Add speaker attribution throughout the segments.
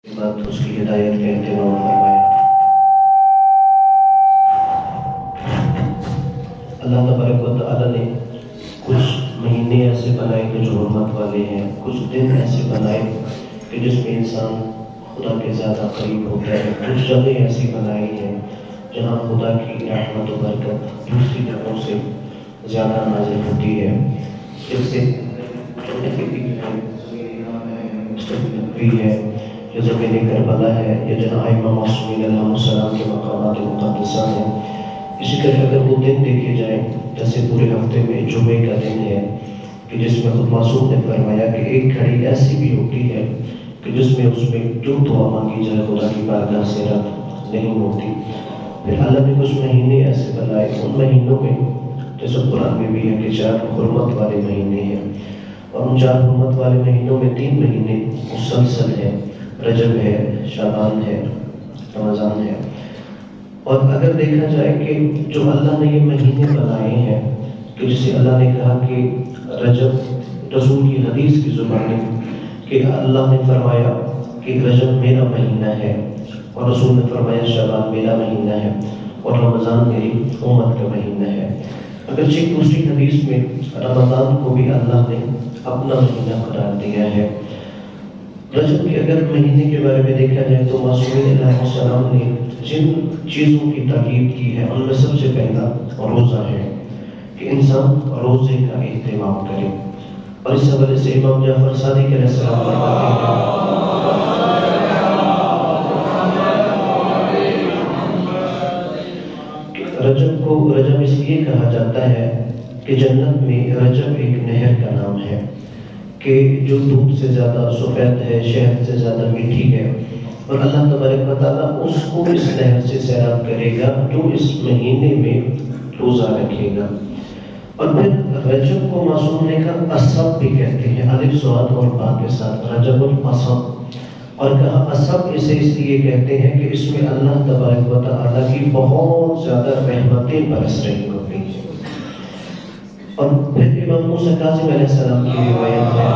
Speaker 1: بات اس کی ہدایت کا اہتمام فرمائے۔ اللہ تبارک و تعالیٰ نے کچھ مہینے ایسے بنائے کہ جو حرمت والے ہیں، کچھ دن ایسے بنائے کہ جس میں انسان خدا کے زیادہ قریب ہوتا ہے، کچھ جگہیں ایسی بنائی ہیں جہاں خدا کی رحمت و برکت دوسری جگہوں سے زیادہ نازل ہوتی ہے۔ جیسے ہے جو زمین کربلا ہے یا جہاں ائمہ معصومین علیہ السلام کے مقامات مقدسہ ہیں۔ اسی طرح اگر وہ دن دیکھے جائیں، جیسے پورے ہفتے میں جمعے کا دن ہے کہ جس میں خود معصوم نے فرمایا کہ ایک گھڑی ایسی بھی ہوتی ہے کہ جس میں اس میں جو دعا مانگی جائے خدا کی بارگاہ سے رد نہیں ہوتی۔ پھر اللہ نے کچھ مہینے ایسے بنائے، ان مہینوں میں جیسے قرآن میں بھی ہے کہ 4 حرمت والے مہینے ہیں، اور ان 4 حرمت والے مہینوں میں 3 مہینے مسلسل ہیں، رجب ہے، شعبان ہے، رمضان ہے۔ اور اگر دیکھا جائے کہ جو اللہ نے یہ مہینے بنائے ہیں کہ جسے اللہ نے کہا کہ رجب، رسول کی حدیث کی زبان کہ اللہ نے فرمایا کہ رجب میرا مہینہ ہے، اور رسول نے فرمایا شعبان میرا مہینہ ہے، اور رمضان میری امت کا مہینہ ہے۔ اگرچہ دوسری حدیث میں رمضان کو بھی اللہ نے اپنا مہینہ قرار دیا ہے۔ رجب کے اگر مہینے کے بارے میں دیکھا جائے تو معصومین علیہ السلام نے جن چیزوں کی تاکید کی ہے ان میں سب سے پہلا روزہ ہے کہ انسان روزے کا اہتمام کرے، اور اس حوالے سے امام جعفر صادق علیہ السلام فرماتے ہیں کہ رجب اس لیے کہا جاتا ہے کہ جنت میں رجب ایک نہر کا نام ہے کہ جو دودھ سے زیادہ سفید ہے، شہد سے زیادہ میٹھی ہے، اور اللہ تبارک و تعالیٰ اس کو اس نہر سے سیراب کرے گا جو اس مہینے میں روزہ رکھے گا۔ اور پھر رجب کو معصوم نے کہا اسب بھی کہتے ہیں، الف صاد اور با کے ساتھ، رجب الاسب، اور کہا اسب اسے اس لیے کہتے ہیں کہ اس میں اللہ تبارک و تعالیٰ کی بہت زیادہ رحمتیں برس رہی ہوتی ہیں۔ اور پھر امام موسیٰ کاظم علیہ السلام کی روایت ہے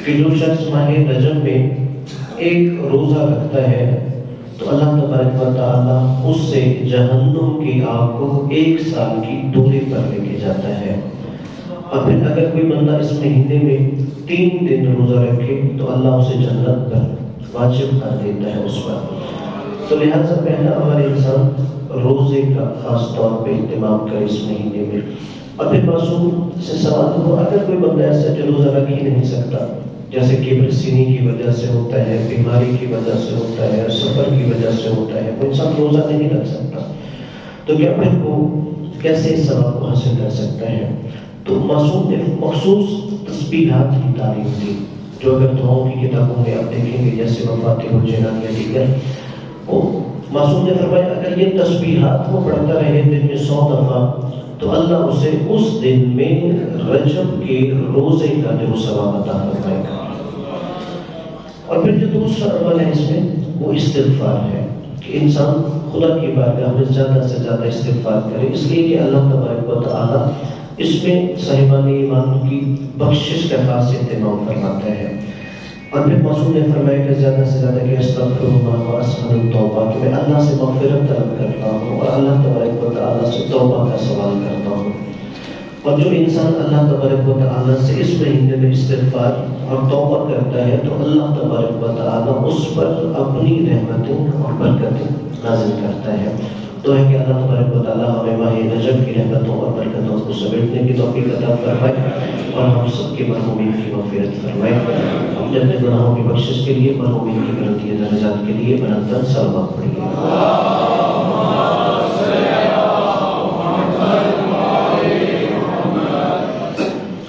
Speaker 1: کہ جو شخص ماہ رجب میں ایک روزہ رکھتا ہے تو اللہ تبارک و تعالیٰ اس سے جہنم کی آگ کو 1 سال کی دوری پر لے کے جاتا ہے۔ اور پھر اگر کوئی بندہ اس مہینے میں 3 دن روزہ رکھے تو اللہ اسے جنت پر واجب کر دیتا ہے اس پر۔ تو لہٰذا پہلا ہمارے انسان روزے کا خاص طور پہ اہتمام کرے اس مہینے میں۔ اور پھر معصوم سے سوال ہو، اگر کوئی بندہ ایسا جو روزہ رکھ ہی نہیں سکتا، جیسے کبر سینی کی وجہ سے ہوتا ہے، بیماری کی وجہ سے ہوتا ہے، سفر کی وجہ سے ہوتا ہے، کوئی انسان روزہ نہیں رکھ سکتا، تو کیا پھر وہ کیسے اس ثواب کو حاصل کر سکتا ہے؟ تو معصوم نے مخصوص تسبیحات کی تعلیم دی، جو اگر دعاؤں کی کتابوں میں آپ دیکھیں گے جیسے مفاتیح الجنان یا دیگر، وہ معصوم نے فرمایا اگر یہ تسبیحات وہ پڑھتا رہے دن میں 100 دفعہ تو اللہ اسے اس دن میں رجب کے روزے کا جو ثواب عطا فرمائے گا۔ اور پھر جو دوسرا عمل ہے اس میں وہ استغفار ہے کہ انسان خدا کی بارگاہ میں زیادہ سے زیادہ استغفار کرے، اس لیے کہ اللہ تبارک و تعالیٰ اس میں صاحبان ایمان کی بخشش کا خاص اہتمام فرماتا ہے۔ اور پھر معصوم نے فرمایا کہ زیادہ سے زیادہ کہ استغفر اللہ و اسأل التوبہ، کہ میں اللہ سے مغفرت طلب کرتا ہوں اور اللہ تبارک و تعالیٰ سے توبہ کا سوال کرتا ہوں۔ اور جو انسان اللہ تبارک و تعالیٰ سے اس مہینے میں استغفار اور توبہ کرتا ہے تو اللہ تبارک و تعالیٰ اس پر اپنی رحمتیں اور برکتیں نازل کرتا ہے۔ تو ہے کہ اللہ تبارک و تعالیٰ ہمیں ماہ رجب کی رحمتوں اور برکتوں کو سمیٹنے کی توفیق عطا فرمائے اور ہم سب کے مرحومین کی مغفرت فرمائے، اپنے اپنے گناہوں کی بخشش کے لیے، مرحومین کی غلطی درجات کے لیے بلند صلوات پڑھیے۔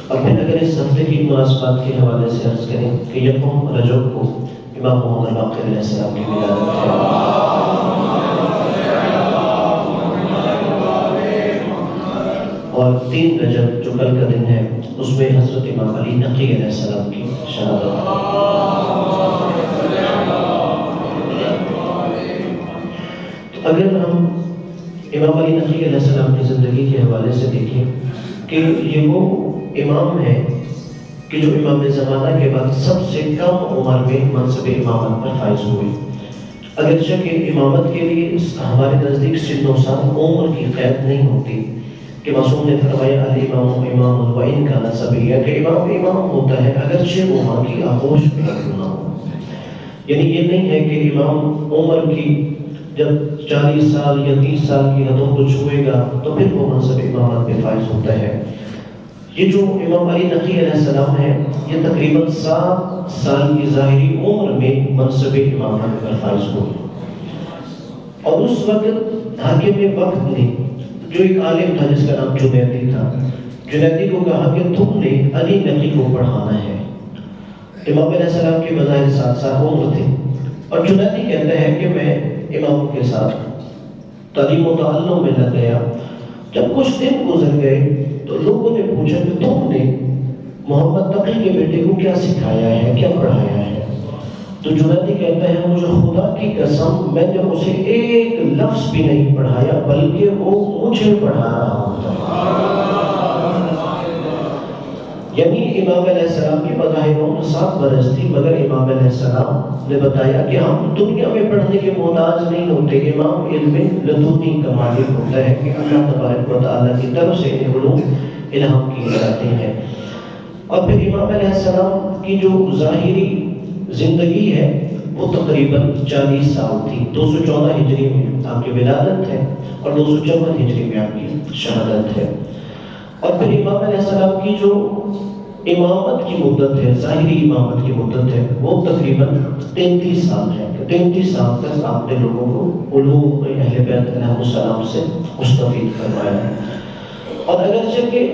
Speaker 1: اور پھر اگر اس ہفتے کی مناسبات کے حوالے سے عرض کریں کہ یکم رجب کو امام محمد باقر علیہ السلام کی ولادت ہے، اور 3 رجب جو کل کا دن ہے اس میں حضرت امام علی نقی علیہ السلام کی شہادت ہے۔ اگر ہم امام علی نقی علیہ السلام کی زندگی کے حوالے سے دیکھیں کہ یہ وہ امام ہے کہ جو امام زمانہ کے بعد سب سے کم عمر میں منصب امامت پر فائز ہوئے. اگرچہ کہ امامت کے لیے ہمارے نزدیک سن و سال عمر کی قید نہیں ہوتی کہ معصوم نے فرمایا الامام امام وان کان صبیا کہ امام امام ہوتا ہے اگرچہ وہ ماں کی آغوش میں نہ ہو. یعنی یہ نہیں ہے کہ امام عمر کی جب 40 سال یا 30 سال کی حدوں کو چھوئے گا تو پھر وہ منصب امامت پہ فائز ہوتا ہے. یہ جو امام علی نقی علیہ السلام ہے یہ تقریباً 7 سال کی ظاہری عمر میں منصب امامت پر فائز ہوئے. اور اس وقت حاکم وقت نے جو ایک عالم تھا جس کا نام جنیدی تھا، جنیدی کو کہا کہ تم نے علی نقی کو پڑھانا ہے. امام علیہ السلام کے بظاہر 7 سال عمر تھے اور جنیدی کہتا ہے کہ میں امام کے ساتھ تعلیم و تعلم میں لگ گیا. جب کچھ دن گزر گئے تو لوگوں نے پوچھا کہ تم نے محمد تقی کے بیٹے کو کیا سکھایا ہے، کیا پڑھایا ہے؟ تو جنیدی کہتا ہے مجھے خدا کی قسم میں نے اسے ایک لفظ بھی نہیں پڑھایا بلکہ وہ مجھے پڑھا رہا ہوتا. یعنی امام علیہ السلام کی بظاہر عمر 7 برس تھی مگر امام علیہ السلام نے بتایا کہ ہم دنیا میں پڑھنے کے محتاج نہیں ہوتے. امام علم لدنی کا مالک ہوتا ہے کہ اللہ تبارک و تعالیٰ کی طرف سے علوم الہام کیے جاتے ہیں. اور پھر امام علیہ السلام کی جو ظاہری زندگی ہے وہ تقریباً 40 سال تھی. 214 ہجری میں آپ کی ولادت ہے اور 254 ہجری میں آپ کی شہادت ہے. اور پھر امام علیہ السلام کی جو امامت کی مدت ہے، ظاہری امامت کی مدت ہے، وہ تقریباً 33 سال ہے. 33 سال تک آپ نے لوگوں کو علوم اہل بیت علیہ السلام سے مستفید کروایا. اور اگرچہ کہ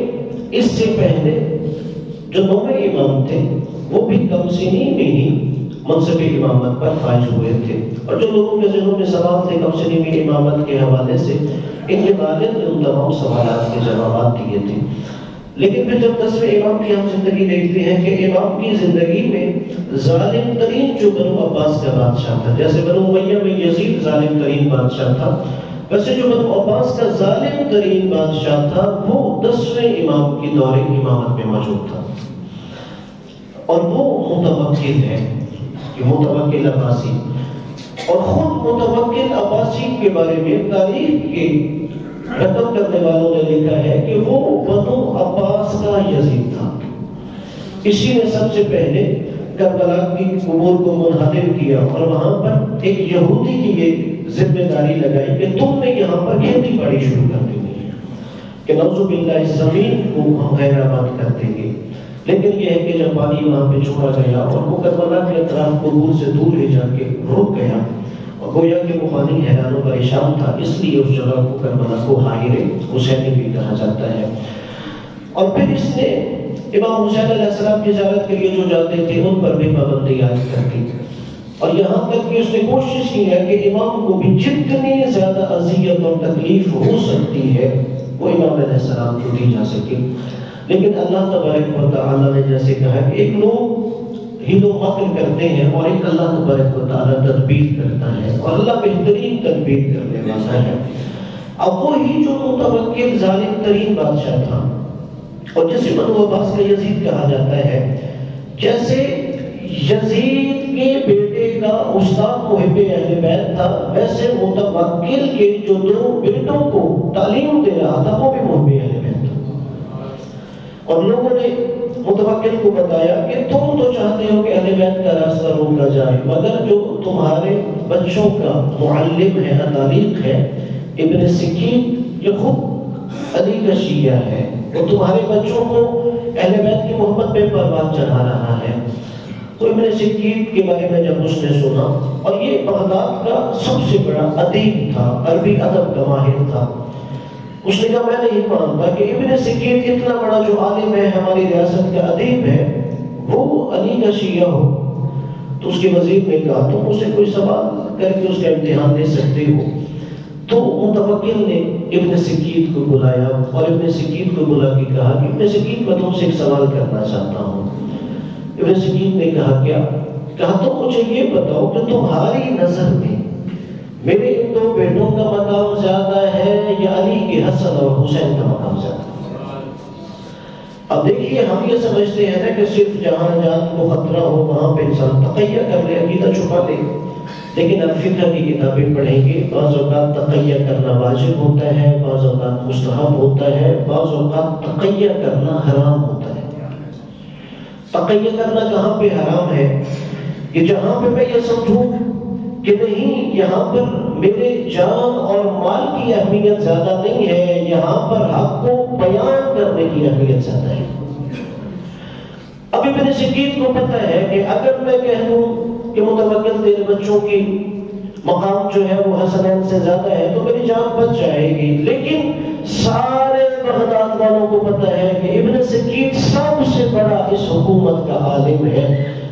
Speaker 1: اس سے پہلے جو 9ویں امام تھے وہ بھی کم سنی میں ہی منصب امامت پر فائز ہوئے تھے. اور جو لوگوں کے ذہنوں میں سوال تھے کم سنی میں امامت کے حوالے سے ان کے والد نے ان تمام سوالات کے جوابات دیے تھے. لیکن پھر جب 10ویں امام کی ہم زندگی دیکھتے ہیں کہ امام کی زندگی میں ظالم ترین جو بنو عباس کا بادشاہ تھا، جیسے بنو امیہ میں یزید ظالم ترین بادشاہ تھا، ویسے جو بنو عباس کا ظالم ترین بادشاہ تھا وہ 10ویں امام کی دور امامت میں موجود تھا. اور وہ متوکل ہے کہ متوکل عباسی. اور خود متوکل عباسی کے بارے میں تاریخ کے رقم کرنے والوں نے لکھا ہے کہ وہ بنو عباس کا یزید تھا. اسی نے سب سے پہلے کربلا کی قبور کو منہدم کیا اور وہاں پر ایک یہودی کی یہ ذمہ داری لگائی کہ تم نے یہاں پر کھیتی باڑی شروع کر دینی ہے کہ نعوذ باللہ اس زمین کو ہم غیر آباد کر دیں گے. لیکن یہ ہے کہ جب پانی وہاں پہ چھوڑا گیا اور وہ کربلا کے اطراف قبور سے دور لے جا کے رک گیا اور گویا کہ وہ پانی حیران و پریشان تھا، اس لیے اس جگہ کو کربلا کو حائر حسینی بھی کہا جاتا ہے. اور پھر اس نے امام حسین علیہ السلام کی زیارت کے لیے جو جاتے تھے ان پر بھی پابندی عائد کر دی. اور یہاں تک کہ اس نے کوشش کی ہے کہ امام کو بھی جتنی زیادہ اذیت اور تکلیف ہو سکتی ہے وہ امام علیہ السلام کو دی جا سکے. لیکن اللہ تبارک و تعالیٰ نے جیسے کہا کہ ایک لوگ ہیل و مکر کرتے ہیں اور ایک اللہ تبارک و تعالیٰ تدبیر کرتا ہے اور اللہ بہترین تدبیر کرنے والا ہے. اب وہی جو متوکل ظالم ترین بادشاہ تھا اور جسے بنو عباس کا یزید کہا جاتا ہے، جیسے یزید کے بیٹے کا استاد محب اہل بیت تھا ویسے متوکل کے جو 2 بیٹوں کو تعلیم دے رہا تھا وہ بھی محب اہل بیت تھا. اور لوگوں نے متوکل کو بتایا کہ تم تو چاہتے ہو کہ اہل بیت کا راستہ روکا جائے مگر جو تمہارے بچوں کا معلم ہے، تعلیق ہے، ابن سکین یہ خود علی کا شیعہ ہے، وہ تمہارے بچوں کو اہل بیت کی محبت پہ پروان چڑھا رہا ہے. تو ابن سکین کے بارے میں جب اس نے سنا، اور یہ بغداد کا سب سے بڑا ادیب تھا، عربی ادب کا ماہر تھا، اس نے کہا میں نہیں مانتا کہ ابن سکین اتنا بڑا جو عالم ہے، ہماری ریاست کا ادیب ہے، وہ علی کا شیعہ ہو. تو اس کے وزیر نے کہا تم اسے کوئی سوال کر کے اس کا امتحان دے سکتے ہو. تو متوکل نے ابن سکین کو بلایا اور ابن سکین کو بلا کے کہا کہ ابن سکین میں تم سے ایک سوال کرنا چاہتا ہوں. ابن سکین نے کہا کیا؟ کہا تم مجھے یہ بتاؤ کہ تمہاری نظر میں میرے ان 2 بیٹوں کا مقام زیادہ ہے یا علی کے حسن اور حسین کا مقام زیادہ ہے؟ اب دیکھیے ہم یہ سمجھتے ہیں نا کہ صرف جہاں جان کو خطرہ ہو وہاں پہ انسان تقیہ کر لے، عقیدہ چھپا لے، لیکن اب فقہ کی کتابیں پڑھیں گے، بعض اوقات تقیہ کرنا واجب ہوتا ہے، بعض اوقات مستحب ہوتا ہے، بعض اوقات تقیہ کرنا حرام ہوتا ہے۔ تقیہ کرنا کہاں پہ حرام ہے کہ جہاں پہ میں یہ سمجھوں کہ نہیں یہاں پر میرے جان اور مال کی اہمیت زیادہ نہیں ہے، یہاں پر حق کو بیان کرنے کی اہمیت زیادہ ہے۔ اب ابن سکین کو پتہ ہے کہ اگر میں کہہ دوں کہ متوکل تیرے بچوں کی مقام جو ہے وہ حسنین سے زیادہ ہے تو میری جان بچ جائے گی، لیکن سارے بغداد والوں کو پتہ ہے کہ ابن سکین سب سے بڑا اس حکومت کا عالم ہے،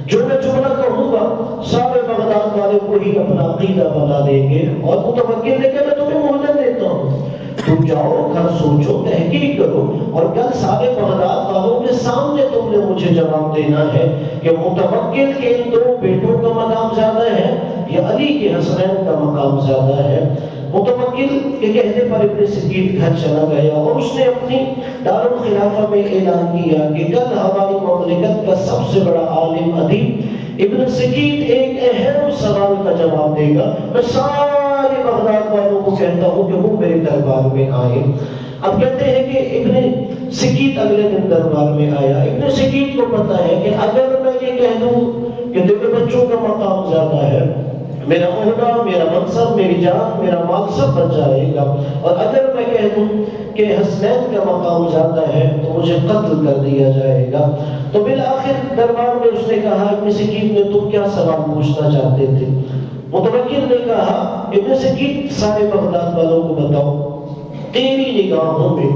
Speaker 1: جو میں جملہ کہوں گا سارے بغداد والے کو ہی اپنا عقیدہ بنا دیں گے، اور متوکل نے کہا میں تمہیں مہلت دیتا ہوں، تم جاؤ گھر سوچو تحقیق کرو اور کل سارے بغداد والوں کے سامنے تم نے مجھے جواب دینا ہے کہ متوکل کے ان دو بیٹوں کا مقام زیادہ ہے یا علی کے حسنین کا مقام زیادہ ہے۔ متوکل کے کہنے پر ابن سکین گھر چلا گیا اور اس نے اپنی دارالخلافہ میں اعلان کیا کہ کل ہماری مملکت کا سب سے بڑا عالم ادیب ابن سکین ایک اہم سوال کا جواب دے گا، میں سارے بغداد والوں کو کہتا ہوں کہ وہ میرے دربار میں آئے۔ اب کہتے ہیں کہ ابن سکین اگلے دن دربار میں آیا۔ ابن سکین کو پتا ہے کہ اگر میں یہ کہہ دوں کہ تیرے بچوں کا مقام زیادہ ہے، میرا عہدہ، میرا منصب، میری جان، میرا مال سب بچ جائے گا، اور اگر میں کہہ دوں کہ حسنین کا مقام زیادہ ہے تو مجھے قتل کر دیا جائے گا۔ تو بالآخر دربار میں اس نے کہا ابن سکین نے تم کیا سوال پوچھنا چاہتے تھے؟ متوکل نے کہا ابن سکین سارے بغداد والوں کو بتاؤ تیری نگاہوں میں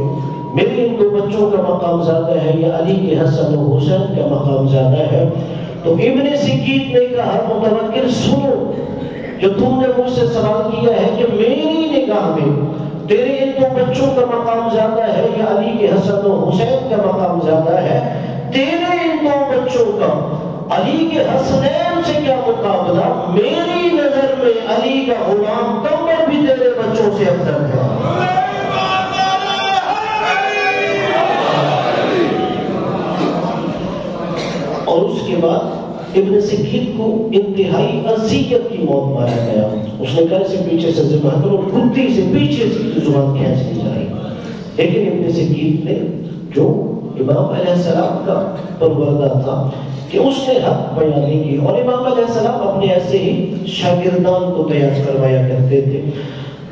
Speaker 1: میرے ان دو بچوں کا مقام زیادہ ہے یا علی کے حسن و حسین کا مقام زیادہ ہے؟ تو ابن سکین نے کہا متوکل سنو، جو تم نے مجھ سے سوال کیا ہے کہ میری نگاہ میں تیرے ان دو بچوں کا مقام زیادہ ہے یا علی کے حسن و حسین کا مقام زیادہ ہے، تیرے ان دو بچوں کا علی کے حسنین سے کیا مقابلہ؟ میری نظر میں علی کا غلام کمر بھی تیرے بچوں سے افضل ہے۔ اور اس کے بعد ابن سکین کو انتہائی اذیت کی موت مارا گیا۔ اس نے کہا اسے پیچھے سے ذبح کرو، کتی سے پیچھے سے زبان کھینچ لی جائے۔ لیکن ابن سکین نے جو امام علیہ السلام کا پروردہ تھا کہ اس نے حق بیان نہیں کی، اور امام علیہ السلام اپنے ایسے ہی شاگردان کو تیار کروایا کرتے تھے۔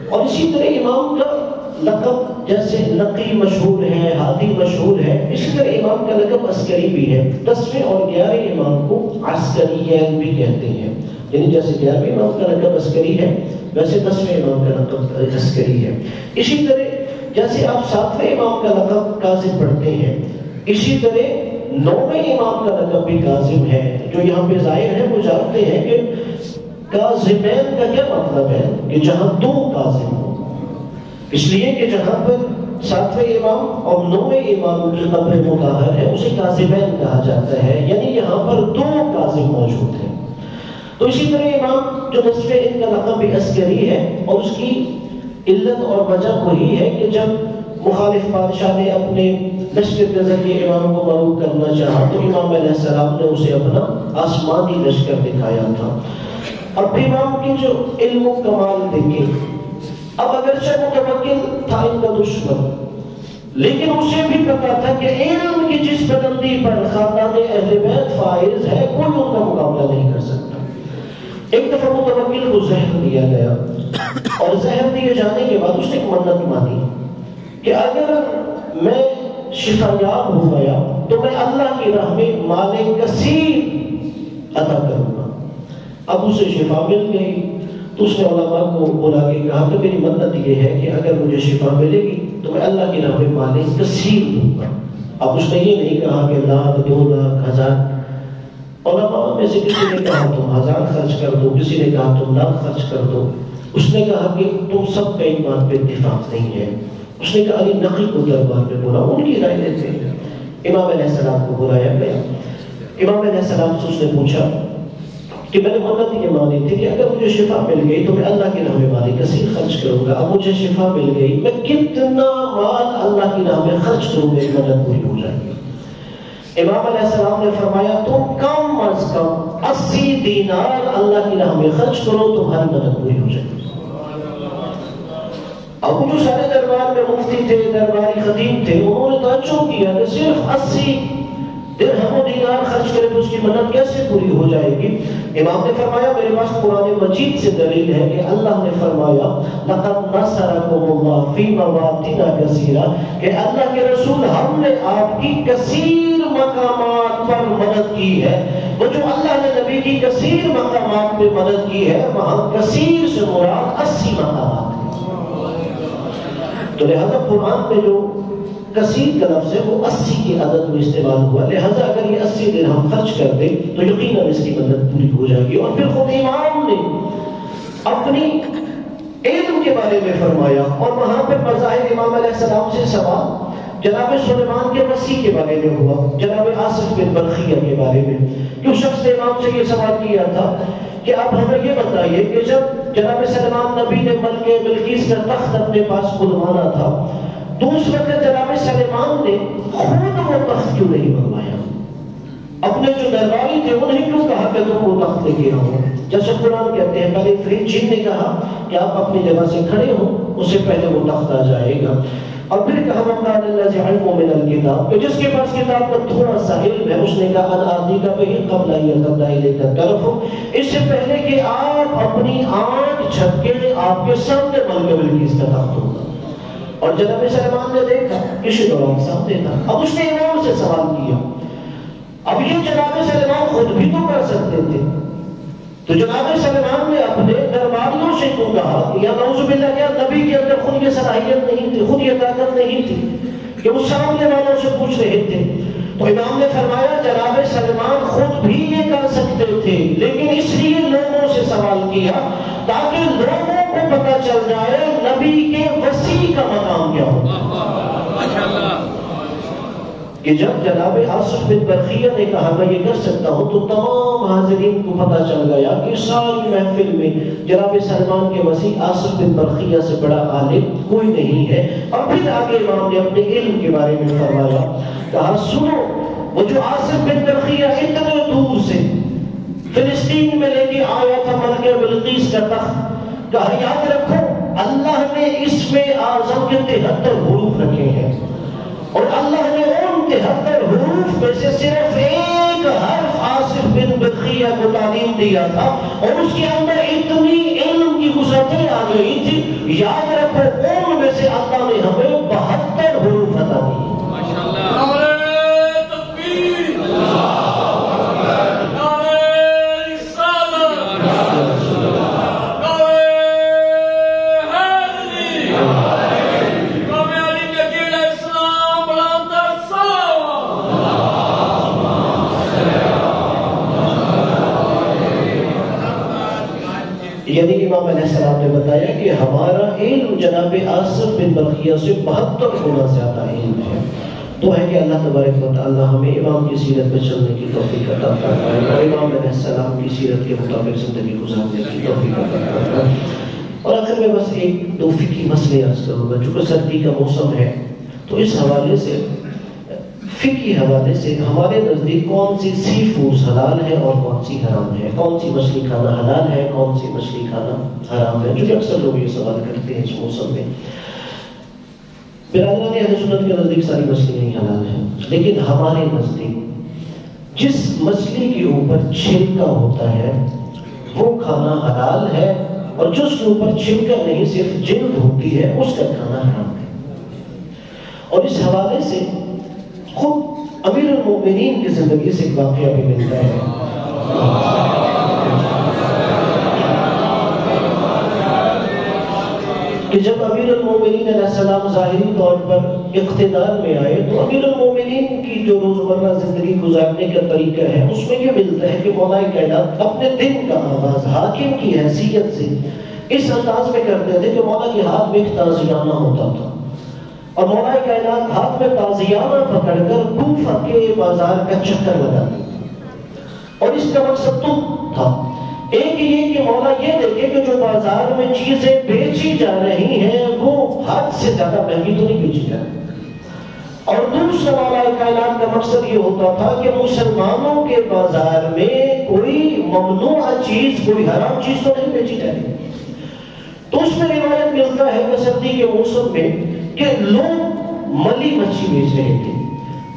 Speaker 1: اور اسی طرح امام کا لقب جیسے نقی مشہور ہے، ہادی مشہور ہے، اسی طرح امام کا لقب عسکری بھی ہے۔ 10ویں اور 11ویں امام کو عسکریین بھی کہتے ہیں، یعنی جیسے 11ویں امام کا لقب عسکری ہے ویسے 10ویں امام کا لقب عسکری ہے۔ اسی طرح جیسے آپ 7ویں امام کا لقب کاظم پڑھتے ہیں، اسی طرح 9ویں امام کا لقب بھی کاظم ہے۔ جو یہاں پہ ظاہر ہے وہ جانتے ہیں کہ کاظمین کا کیا مطلب ہے کہ جہاں دو کاظم ہو، اس لیے کہ جہاں پر 7ویں امام اور 9ویں امام کی قبر مطہر ہے اسے کاظمین کہا جاتا ہے، یعنی یہاں پر دو کاظم موجود ہیں۔ تو اسی طرح امام جو 10ویں ان کا لقب بھی عسکری ہے، اور اس کی علت اور وجہ وہی ہے کہ جب مخالف بادشاہ نے اپنے لشکر کے ذریعے امام کو مغلوب کرنا چاہا تو امام علیہ السلام نے اسے اپنا آسمانی لشکر دکھایا تھا۔ اب امام کی جو علم و کمال دیکھیں، اب اگرچہ متوکل تھا ان کا دشمن، لیکن اسے بھی پتا تھا کہ علم کی جس بلندی پر خاندان اہل بیت فائز ہے کوئی ان کا مقابلہ نہیں کر سکتا۔ ایک دفعہ متوکل کو زہر دیا گیا، اور زہر دیے جانے کے بعد اس نے ایک منت مانی کہ اگر میں شفا یاب ہو گیا تو میں اللہ کی راہ میں مال کثیر عطا کروں گا۔ اب اسے شفا مل گئی تو اس نے علماء کو بلا کے کہا کہ میری منت یہ ہے کہ اگر مجھے شفا ملے گی تو میں اللہ کی راہ میں مال کثیر دوں گا۔ اب اس نے یہ نہیں کہا کہ 1,00,000 2,00,000 1,000۔ علماء میں سے کسی نے کہا تم 1,000 خرچ کر دو، کسی نے کہا تم 1,00,000 خرچ کر دو۔ اس نے کہا کہ تم سب کا ایمان پہ اتفاق نہیں ہے۔ اس نے کہا علی نقی کو دربار میں بولا، ان کی رائے لیتے ہیں۔ امام علیہ السلام کو بلایا گیا۔ امام علیہ السلام سے اس نے پوچھا کہ میں نے منت یہ مانی تھی کہ اگر مجھے شفا مل گئی تو میں اللہ کی راہ میں مال کثیر خرچ کروں گا، اب مجھے شفا مل گئی، میں کتنا مال اللہ کی راہ میں خرچ کروں میری منت پوری ہو جائے گی۔ امام علیہ السلام نے فرمایا تم کم از کم 80 دینار اللہ کی راہ میں خرچ کرو، تمہاری مدد پوری ہو جائے گی۔ اب جو سارے دربار میں مفتی تھے، درباری خطیب تھے، انہوں نے توجہ کیا کہ صرف 80 درہم و دینار خرچ کرے تو اس کی مدد کیسے پوری ہو جائے گی؟ امام نے فرمایا میرے پاس قرآن مجید سے دلیل ہے کہ اللہ نے فرمایا لقد نصرکم اللہ فی مواطن کثیرہ، کہ اللہ کے رسول ہم نے آپ کی کثیر مقامات پر مدد کی ہے۔ وہ جو اللہ نے نبی کی کثیر مقامات پہ مدد کی ہے، وہاں کثیر سے مراد 80 مقامات ہیں۔ تو لہذا قرآن میں جو کثیر کا لفظ ہے وہ 80 کی عدد میں استعمال ہوا، لہذا اگر یہ 80 درہم خرچ کر دے تو یقیناً اس کی مدد پوری ہو جائے گی۔ اور پھر خود امام نے اپنی علم کے بارے میں فرمایا، اور وہاں پر مظاہر امام علیہ السلام سے سوال جناب سلیمان کے مسیح کے بارے میں ہوا، جناب آصف بن برخیہ کے بارے میں۔ کیوں شخص نے امام سے یہ سوال کیا تھا کہ آپ ہمیں یہ بتائیے کہ جب جناب سلیمان نبی نے ملکہ بلقیس کا تخت اپنے پاس بلوانا تھا تو اس وقت جناب سلیمان نے خود وہ تخت کیوں نہیں منگوایا؟ اپنے جو درباری تھے انہیں کیوں کہا کہ تم وہ تخت لے کے آؤ؟ جیسے قرآن کہتے ہیں پہلے فرید جن نے کہا کہ آپ اپنی جگہ سے کھڑے ہو، اس سے پہلے وہ تخت آ جائے گا۔ اور پھر کہا وَقَالَ الَّذِي عَلْمُ مِنَ الْكِتَابِ، کہ جس کے پاس کتاب کا تھوڑا سا علم ہے، اس نے کہا اَنْ آتِيكَ بِهِ قَبْلَ أَنْ يَرْتَدَّ إِلَيْكَ طَرْفُكَ، اس سے پہلے کہ آپ اپنی آنکھ جھپکے آپ کے سامنے ملکہ بلقیس کا تخت ہوگا۔ اور جناب سلیمان نے دیکھا کسی دوران سامنے تھا۔ اب اس نے امام سے سوال کیا، اب یہ جناب سلیمان خود بھی تو کر سکتے تھے، تو جناب سلیمان نے اپنے درباریوں سے کیوں کہا یا نعوذ باللہ کیا نبی کے اندر خود یہ صلاحیت نہیں تھی، خود یہ طاقت نہیں تھی کہ وہ سامنے والوں سے پوچھ رہے تھے؟ تو امام نے فرمایا جناب سلیمان خود بھی یہ کر سکتے تھے، لیکن اس لیے لوگوں سے سوال کیا تاکہ لوگوں کو پتہ چل جائے نبی کے وسیع کا مقام کیا ہوگا۔ کہ جب جناب آصف بن برخیہ نے کہا میں یہ کر سکتا ہوں تو تمام حاضرین کو پتہ چل گیا کہ ساری محفل میں جناب سلمان کے وسیع آصف بن برخیہ سے بڑا عالم کوئی نہیں ہے۔ اور پھر آگے امام نے اپنے علم کے بارے میں فرمایا، کہا سنو وہ جو آصف بن برخیہ اتنے دور سے فلسطین میں لے کے آیا تھا ملکہ بلقیس کا تخت، کہا یاد رکھو اللہ نے اس میں اعظم کے 73 حروف رکھے ہیں، اور اللہ نے ان 73 حروف میں سے صرف ایک حرف آصف بن برخیہ کو تعلیم دیا تھا، اور اس کے اندر اتنی علم کی وسعتیں آ گئی تھی، یاد رکھو ان میں سے اللہ نے ہمیں 72 حروف عطا دیے۔ یعنی امام علیہ السلام نے بتایا کہ ہمارا علم جناب آصف بن برخیہ سے 72 گنا زیادہ علم ہے۔ تو ہے کہ اللہ تبارک و تعالی ہمیں امام کی سیرت پہ چلنے کی توفیق عطا فرمائے اور امام علیہ السلام کی سیرت کے مطابق زندگی گزارنے کی توفیق عطا فرمائے۔ اور آخر میں بس ایک دو فقہی مسئلے عرض کروں گا، چونکہ سردی کا موسم ہے تو اس حوالے سے فقہی حوالے سے ہمارے نزدیک کون سی سی فوڈز حلال ہے اور کون سی حرام ہے، کون سی مچھلی کھانا حلال ہے، کون سی مچھلی کھانا حرام ہے، جو اکثر لوگ یہ سوال کرتے ہیں اس موسم میں۔ برادران اہل سنت کے نزدیک ساری مچھلیاں ہی حلال ہیں، لیکن ہمارے نزدیک جس مچھلی کے اوپر چھلکا ہوتا ہے وہ کھانا حلال ہے، اور جس کے اوپر چھلکا نہیں صرف جلد ہوتی ہے اس کا کھانا حرام ہے۔ اور اس حوالے سے خود امیر المؤمنین کی زندگی سے ایک واقعہ بھی ملتا ہے کہ جب امیر المؤمنین علیہ السلام ظاہری طور پر اقتدار میں آئے تو امیر المؤمنین کی جو روزمرہ زندگی گزارنے کا طریقہ ہے اس میں یہ ملتا ہے کہ مولا کائنات اپنے دن کا آغاز حاکم کی حیثیت سے اس انداز میں کرتے تھے کہ مولا کے ہاتھ میں ایک تازیانہ ہوتا تھا، اور مولا کائنات ہاتھ میں تازیانہ پکڑ کر کوفہ کے بازار کا چکر لگاتے تھے، اور اس کا مقصد تو تھا ایک یہ کہ مولا یہ دیکھے کہ جو بازار میں چیزیں بیچی جا رہی ہیں وہ حد سے زیادہ مہنگی تو نہیں بیچی جا رہی، اور دوسرا والا کائنات کا مقصد یہ ہوتا تھا کہ مسلمانوں کے بازار میں کوئی ممنوع چیز، کوئی حرام چیز تو نہیں بیچی جائے. تو اس میں روایت ملتا ہے کہ سردی کے موسم میں کہ لوگ ملی مچھلی بیچ رہے تھے.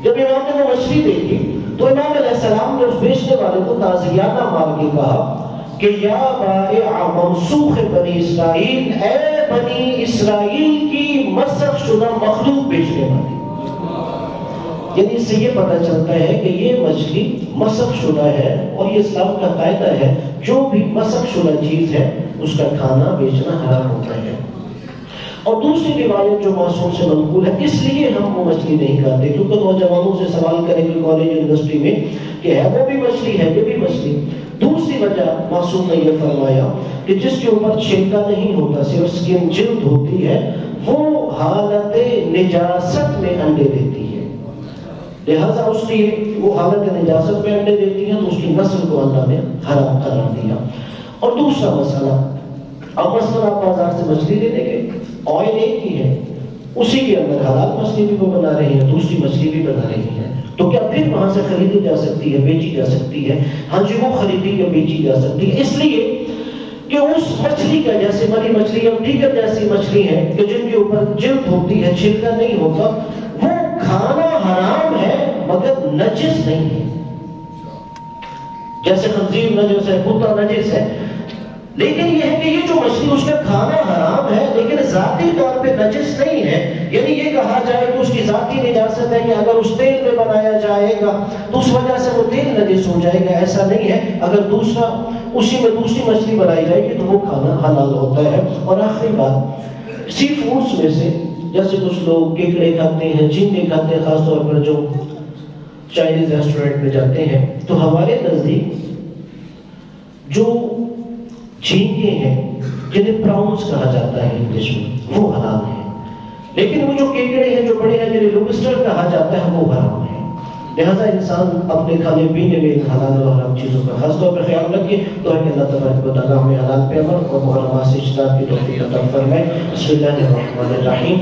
Speaker 1: جب امام نے وہ مچھلی دیکھی تو امام علیہ السلام نے اس بیچنے والے کو تعزیانہ مار کے کہا کہ یا بائع منسوخ بنی اسرائیل، اے بنی اسرائیل کی مسخ شدہ مخلوق بیچنے والے. یعنی اس سے یہ پتہ چلتا ہے کہ یہ مچھلی مسخ شدہ ہے، اور یہ اسلام کا قاعدہ ہے جو بھی مسخ شدہ چیز ہے اس کا کھانا بیچنا حرام ہوتا ہے. اور دوسری روایت جو معصوم سے منقول ہے، اس لیے ہم وہ مچھلی نہیں کھاتے کیونکہ نوجوانوں سے سوال کریں گے کالج یونیورسٹی میں کہ ہے وہ بھی مچھلی ہے، یہ بھی مچھلی. دوسری وجہ معصوم نے یہ فرمایا کہ جس کے اوپر چھلکا نہیں ہوتا، صرف سکن جلد ہوتی ہے، وہ حالت نجاست میں انڈے دیتی ہے، لہذا اس کی وہ حالت نجاست میں انڈے دیتی ہے، تو اس کی نسل کو اللہ نے حرام قرار دیا. اور دوسرا مسئلہ، اب مثلا آپ بازار سے مچھلی لے لیں گے، آئل ایک ہی ہے، اسی کے اندر حلال مچھلی بھی وہ بنا رہے ہیں، دوسری مچھلی بھی بنا رہی ہے، تو کیا پھر وہاں سے خریدی جا سکتی ہے، بیچی جا سکتی ہے؟ ہاں جی، وہ خریدی یا بیچی جا سکتی ہے، اس لیے کہ اس مچھلی کا، جیسے مری مچھلی یا ٹیگر جیسی مچھلی ہے کہ جن کے اوپر جلد ہوتی ہے، چھلکا نہیں ہوتا، وہ کھانا حرام ہے مگر نجس نہیں ہے. جیسے خنزیر نجس ہے، کتا نجس ہے، لیکن یہ ہے کہ یہ جو مچھلی اس کا کھانا حرام ہے لیکن ذاتی طور پہ نجس نہیں ہے. یعنی یہ کہا جائے کہ اس کی ذاتی نجاست ہے کہ اگر اس تیل میں بنایا جائے گا تو اس وجہ سے وہ تیل نجس ہو جائے گا، ایسا نہیں ہے. اگر اسی میں دوسری مچھلی بنائی جائے گی تو وہ کھانا حلال ہوتا ہے. اور آخری بات، سی فوڈز میں سے جیسے کچھ لوگ کیکڑے کھاتے ہیں، جھینگے کھاتے ہیں، خاص طور پر جو چائنیز ریسٹورینٹ میں جاتے ہیں، تو ہمارے نزدیک جو جھینگے ہیں جنہیں پراؤنز کہا جاتا ہے انگلش میں، وہ حرام ہے. لیکن وہ جو کیکڑے ہیں جو بڑے ہیں جنہیں لوبسٹر کہا جاتا ہے، وہ حرام ہے. لہذا انسان اپنے کھانے پینے میں حلال اور حرام چیزوں کا خاص طور پر خیال رکھے. تو ہے کہ اللہ تبارک و تعالیٰ ہمیں حلال پہ عمل اور محرمات سے اجتناب کی توفیق عطا فرمائے. بسم اللہ الرحمن الرحیم.